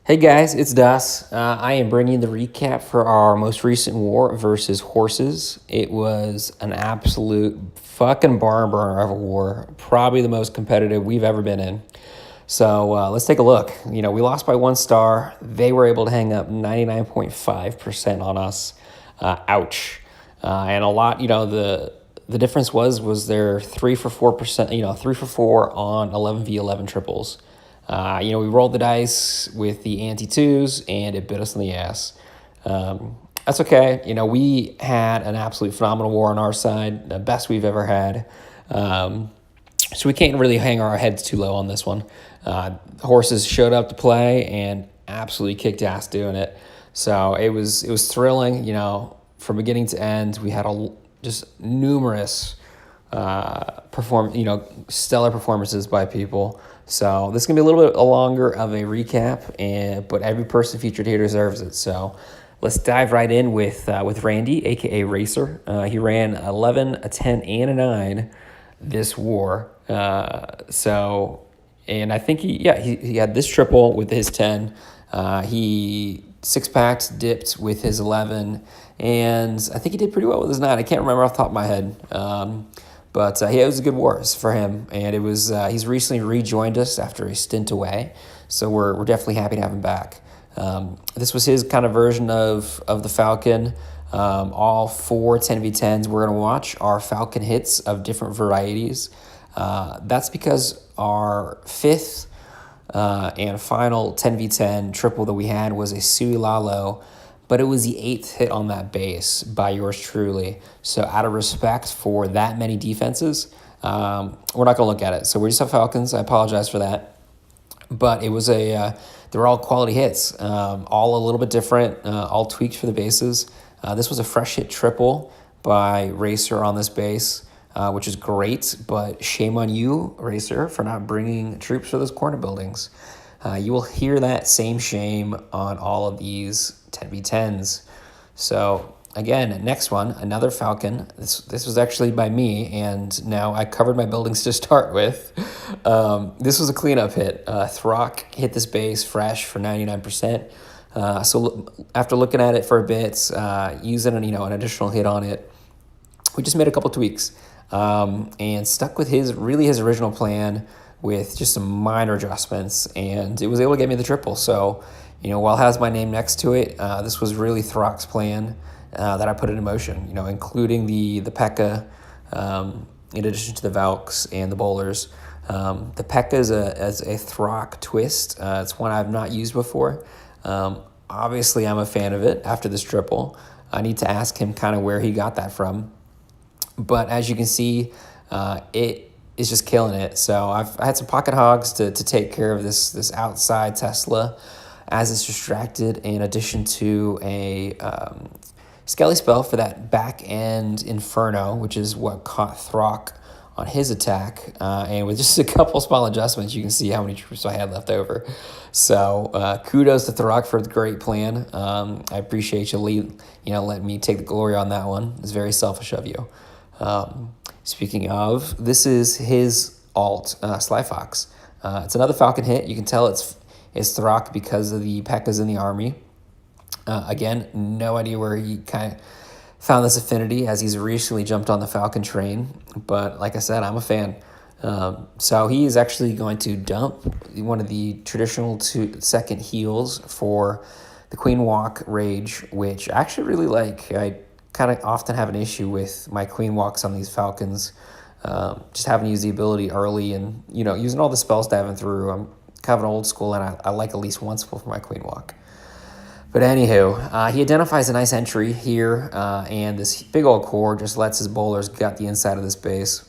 Hey guys, it's Das. I am bringing the recap for our most recent war versus horses. It was an absolute fucking barn burner of a war, probably the most competitive we've ever been in. So let's take a look. We lost by 1 star. They were able to hang up 99.5% on us. Ouch. And a lot, the difference was their 3 for 4%, 3 for 4 on 11v11 triples. We rolled the dice with the anti-twos, and it bit us in the ass. That's okay. We had an absolute phenomenal war on our side, the best we've ever had. So we can't really hang our heads too low on this one. The horses showed up to play and absolutely kicked ass doing it. So it was thrilling. From beginning to end, we had just numerous stellar performances by people. So this is gonna be a little bit longer of a recap, but every person featured here deserves it. So let's dive right in with Randy, aka Racer. He ran 11, a 10, and a 9 this war. And I think he had this triple with his 10. He 6-packed, dipped with his 11, and I think he did pretty well with his 9. I can't remember off the top of my head. But it was a good war for him, and it was he's recently rejoined us after a stint away, so we're definitely happy to have him back. This was his kind of version of the Falcon. All 4 10v10s we're going to watch are Falcon hits of different varieties. That's because our 5th and final 10v10 triple that we had was a Sui Lalo, but it was the 8th hit on that base by yours truly. So out of respect for that many defenses, we're not going to look at it. So we just have Falcons. I apologize for that. But it was they were all quality hits, all a little bit different, all tweaked for the bases. This was a fresh hit triple by Racer on this base, which is great, but shame on you, Racer, for not bringing troops for those corner buildings. You will hear that same shame on all of these 10v10s. So again, next one, another Falcon. This was actually by me, and now I covered my buildings to start with. This was a cleanup hit. Throck hit this base fresh for 99%. So after looking at it for a bit, using an additional hit on it, we just made a couple tweaks and stuck with his original plan with just some minor adjustments, and it was able to get me the triple. So, while it has my name next to it, this was really Throck's plan that I put into motion, including the P.E.K.K.A, in addition to the Valks and the bowlers. The P.E.K.K.A is a Throck twist. It's one I've not used before. Obviously, I'm a fan of it after this triple. I need to ask him kind of where he got that from. But as you can see, it is just killing it. So I had some pocket hogs to take care of this outside Tesla as it's distracted, in addition to a Skelly spell for that back end Inferno, which is what caught Throck on his attack. And with just a couple small adjustments, you can see how many troops I had left over. So kudos to Throck for the great plan. I appreciate you letting me take the glory on that one. It's very selfish of you. Speaking of, this is his alt, Sly Fox. It's another Falcon hit. You can tell it's Throck because of the P.E.K.K.As in the army. Again, no idea where he kind of found this affinity, as he's recently jumped on the Falcon train. But like I said, I'm a fan. So he is actually going to dump one of the traditional second heals for the Queen Walk Rage, which I actually really like. I kind of often have an issue with my Queen Walks on these Falcons, just having to use the ability early and, using all the spells diving through. I'm kind of an old school, and I like at least one spell for my Queen Walk. But anywho, he identifies a nice entry here, and this big old core just lets his bowlers gut the inside of this base.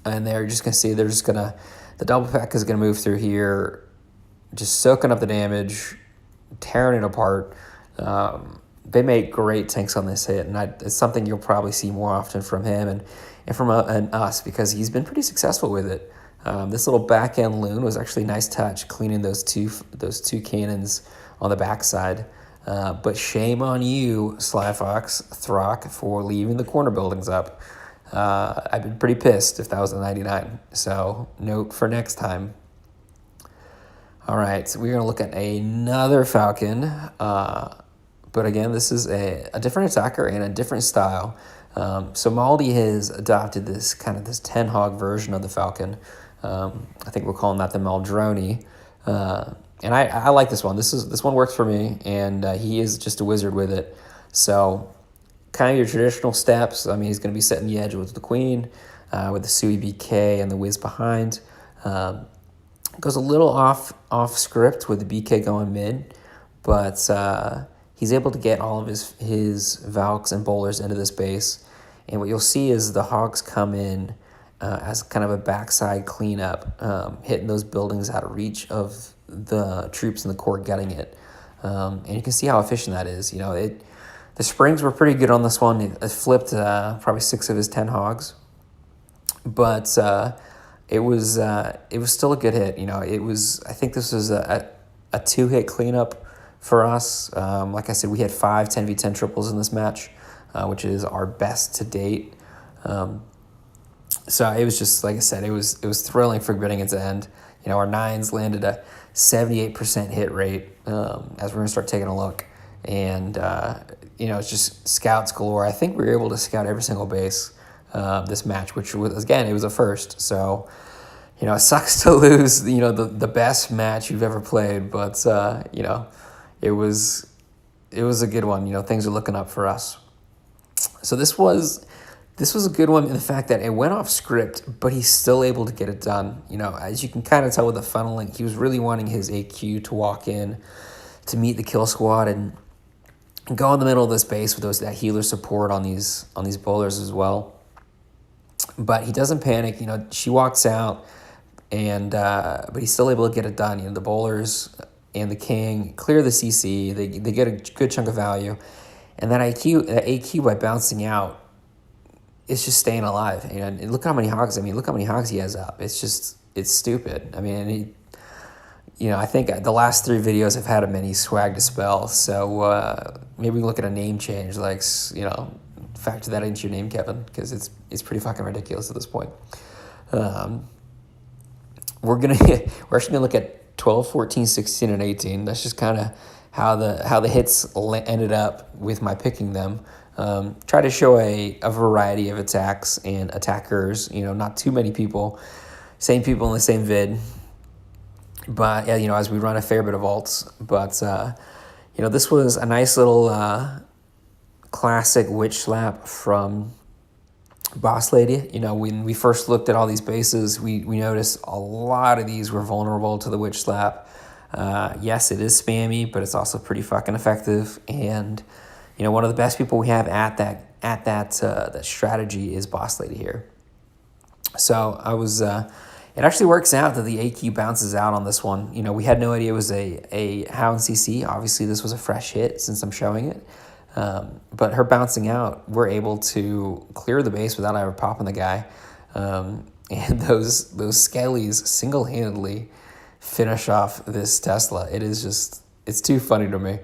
And they're just going to see, the double P.E.K.K.A is going to move through here, just soaking up the damage, tearing it apart. They make great tanks on this hit, and it's something you'll probably see more often from him and from us, because he's been pretty successful with it. This little back end loon was actually a nice touch, cleaning those two cannons on the backside. But shame on you, Sly Fox, Throck, for leaving the corner buildings up. I've been pretty pissed if that was a 99. So note for next time. All right, so we're going to look at another Falcon. But again, this is a different attacker and a different style. So Maldi has adopted this 10 hog version of the Falcon. I think we're calling that the Maldroni. And I like this one. This one works for me, and he is just a wizard with it. So kind of your traditional steps. I mean, he's going to be setting the edge with the queen, with the Sui BK and the whiz behind. Goes a little off script with the BK going mid, but he's able to get all of his Valks and bowlers into this base. And what you'll see is the hogs come in as kind of a backside cleanup, hitting those buildings out of reach of the troops in the core getting it. And you can see how efficient that is. The springs were pretty good on this one. It flipped probably 6 of his 10 hogs, but it was still a good hit. I think this was a 2-hit cleanup for us. Like I said, we had 5 10v10 triples in this match, which is our best to date. So it was just, like I said, it was thrilling for getting it to end. Our 9s landed a 78% hit rate as we're going to start taking a look. And, it's just scouts galore. I think we were able to scout every single base this match, which was, again, it was a first. So, it sucks to lose, the best match you've ever played. But, it was a good one. Things are looking up for us. So this was a good one in the fact that it went off script, but he's still able to get it done. As you can kind of tell with the funneling, he was really wanting his AQ to walk in to meet the kill squad and go in the middle of this base with that healer support on these bowlers as well. But he doesn't panic. She walks out, and but he's still able to get it done. The bowlers and the king clear the CC. They get a good chunk of value, and that AQ by bouncing out, it's just staying alive. And look how many hogs. Look how many hogs he has up. It's stupid. I think the last 3 videos have had a mini swag to spell. So maybe we look at a name change, factor that into your name, Kevin, because it's pretty fucking ridiculous at this point. We're actually gonna look at 12, 14, 16, and 18. That's just kind of how the hits ended up with my picking them. Try to show a variety of attacks and attackers. Not too many people, same people in the same vid. But as we run a fair bit of alts. But this was a nice little classic witch slap from Boss Lady. When we first looked at all these bases, we noticed a lot of these were vulnerable to the witch slap. Yes, it is spammy, but it's also pretty fucking effective. And one of the best people we have at that strategy is Boss Lady here. So it actually works out that the AQ bounces out on this one. We had no idea it was a Hound CC. Obviously, this was a fresh hit since I'm showing it. But her bouncing out, we're able to clear the base without ever popping the guy. And those skellies single-handedly finish off this Tesla. It's too funny to me.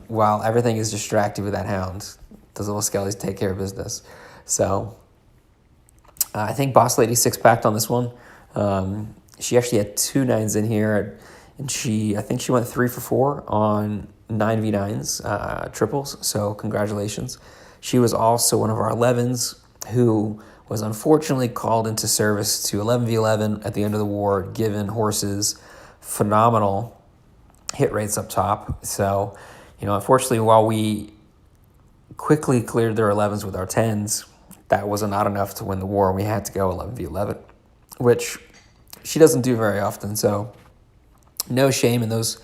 While everything is distracted with that Hound, those little skellies take care of business. So I think Boss Lady 6-packed on this one. She actually had 2 9s in here, and I think she went 3 for 4 on 9v9s, triples, so congratulations. She was also one of our 11s who was unfortunately called into service to 11v11 at the end of the war, given Horse's phenomenal hit rates up top. So, unfortunately, while we quickly cleared their 11s with our 10s, that was not enough to win the war. We had to go 11v11, which she doesn't do very often. So no shame in those,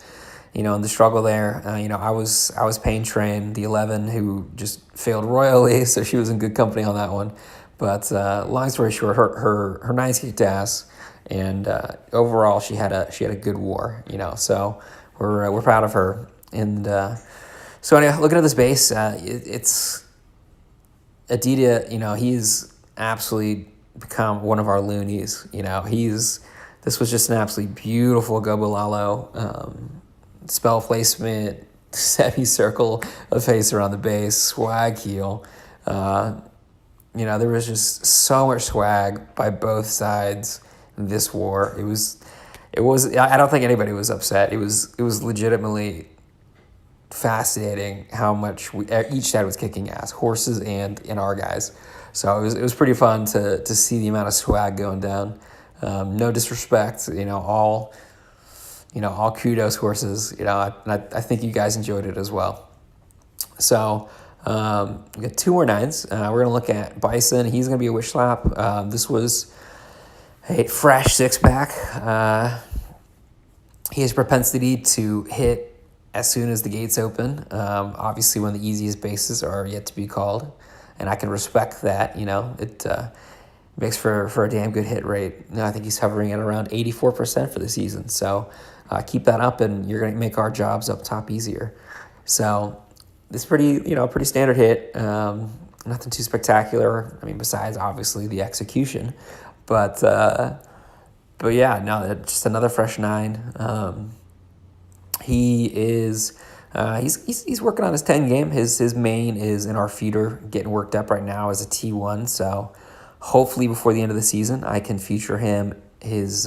in the struggle there. I was pain trained, the 11 who just failed royally, so she was in good company on that one. But long story short, her 9s kicked ass, and overall she had a good war. So we're proud of her. And so anyway, looking at this base, it's Adida. He's absolutely become one of our loonies. This was just an absolutely beautiful Gobolalo spell placement, semicircle of face around the base, swag heal. There was just so much swag by both sides in this war. It was it was, I don't think anybody was upset. It was legitimately fascinating how much each side was kicking ass, horses and our guys. So it was pretty fun to see the amount of swag going down. No disrespect, all kudos horses, and I think you guys enjoyed it as well. So we got 2 more 9s. We're gonna look at Bison. He's gonna be a wish lap. This was a fresh 6-pack. He has propensity to hit as soon as the gates open. Obviously, when the easiest bases are yet to be called, and I can respect that. It makes for a damn good hit rate. I think he's hovering at around 84% for the season. So keep that up, and you're going to make our jobs up top easier. So this pretty standard hit. Nothing too spectacular. I mean, besides obviously the execution, but yeah, no, just another fresh 9. He is he's working on his 10 game. His main is in our feeder, getting worked up right now as a T1. So hopefully before the end of the season, I can feature his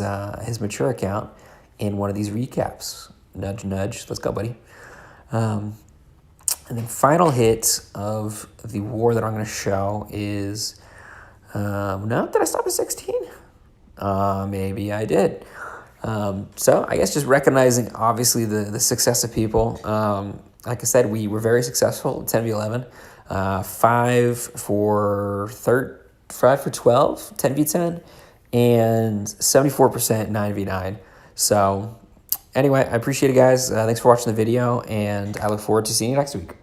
mature account in one of these recaps. Nudge, nudge. Let's go, buddy. And then final hit of the war that I'm going to show is no, did I stop at 16? Maybe I did. So I guess just recognizing obviously the success of people. Like I said, we were very successful 10v11, 5 for 12, 10v10, and 74% 9v9. So anyway, I appreciate it, guys. Thanks for watching the video, and I look forward to seeing you next week.